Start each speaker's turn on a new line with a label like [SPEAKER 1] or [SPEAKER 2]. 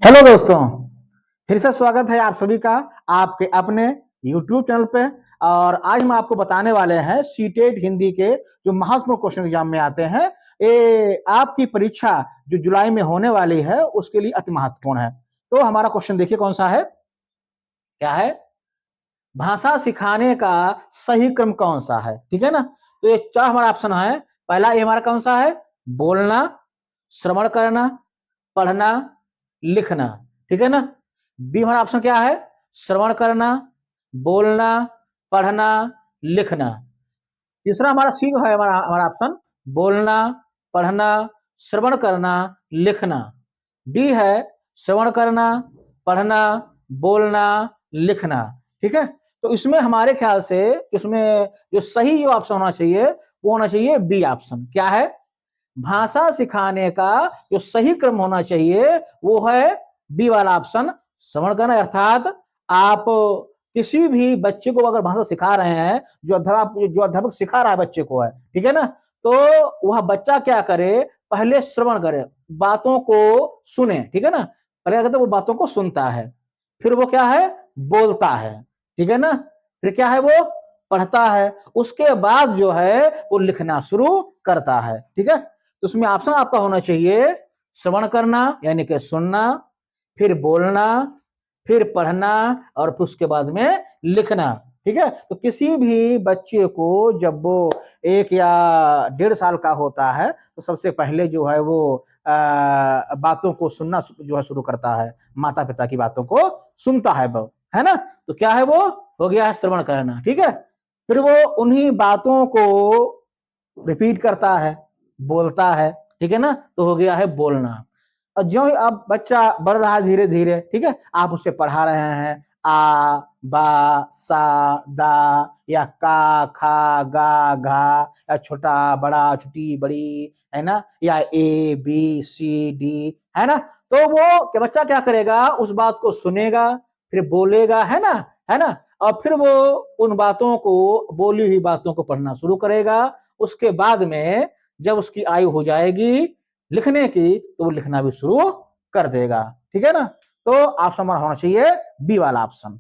[SPEAKER 1] Hello दोस्तों, फिर से स्वागत है आप सभी का आपके अपने YouTube चैनल पे। और आज हम आपको बताने वाले हैं सीटेट हिंदी के जो महत्वपूर्ण क्वेश्चन एग्जाम में आते हैं। ये आपकी परीक्षा जो जुलाई में होने वाली है उसके लिए अति महत्वपूर्ण है। तो हमारा क्वेश्चन देखिए कौन सा है, क्या है, भाषा सिखाने का सही क्रम कौन सा है। ठीक है ना। तो ये चार हमारा ऑप्शन है। पहला ए हमारा कौन सा है, बोलना, श्रवण करना, पढ़ना, लिखना। ठीक है ना। बी हमारा ऑप्शन क्या है, श्रवण करना, बोलना, पढ़ना, लिखना। तीसरा हमारा सी है, हमारा ऑप्शन बोलना, पढ़ना, श्रवण करना, लिखना। डी है श्रवण करना, पढ़ना, बोलना, लिखना। ठीक है। तो इसमें हमारे ख्याल से इसमें जो सही जो ऑप्शन होना चाहिए वो होना चाहिए बी ऑप्शन। क्या है, भाषा सिखाने का जो सही क्रम होना चाहिए वो है बी वाला ऑप्शन, श्रवण करना। अर्थात आप किसी भी बच्चे को अगर भाषा सिखा रहे हैं, जो अध्यापक सिखा रहा है बच्चे को है, ठीक है ना, तो वह बच्चा क्या करे, पहले श्रवण करे, बातों को सुने। ठीक है ना। पहले क्या करता है, वो बातों को सुनता है, फिर वो क्या है, बोलता है। ठीक है ना। फिर क्या है, वो पढ़ता है, उसके बाद जो है वो लिखना शुरू करता है। ठीक है। तो उसमें ऑप्शन आपका होना चाहिए श्रवण करना यानी कि सुनना, फिर बोलना, फिर पढ़ना और फिर उसके बाद में लिखना। ठीक है। तो किसी भी बच्चे को जब वो 1 या 1.5 साल का होता है तो सबसे पहले जो है वो बातों को सुनना जो है शुरू करता है, माता पिता की बातों को सुनता है वो, है ना। तो क्या है, वो हो गया है श्रवण करना। ठीक है। फिर वो उन्हीं बातों को रिपीट करता है, बोलता है। ठीक है ना। तो हो गया है बोलना। और जो ही अब बच्चा बढ़ रहा है धीरे धीरे, ठीक है, आप उसे पढ़ा रहे हैं आ बा सा दा या का खा गा घा या छोटा बड़ा छोटी बड़ी, है ना, या ए बी सी डी, है ना। तो वो बच्चा क्या करेगा, उस बात को सुनेगा, फिर बोलेगा, है ना, है ना, और फिर वो उन बातों को, बोली हुई बातों को पढ़ना शुरू करेगा। उसके बाद में जब उसकी आयु हो जाएगी लिखने की तो वो लिखना भी शुरू कर देगा। ठीक है ना। तो ऑप्शन हमारा होना चाहिए बी वाला ऑप्शन।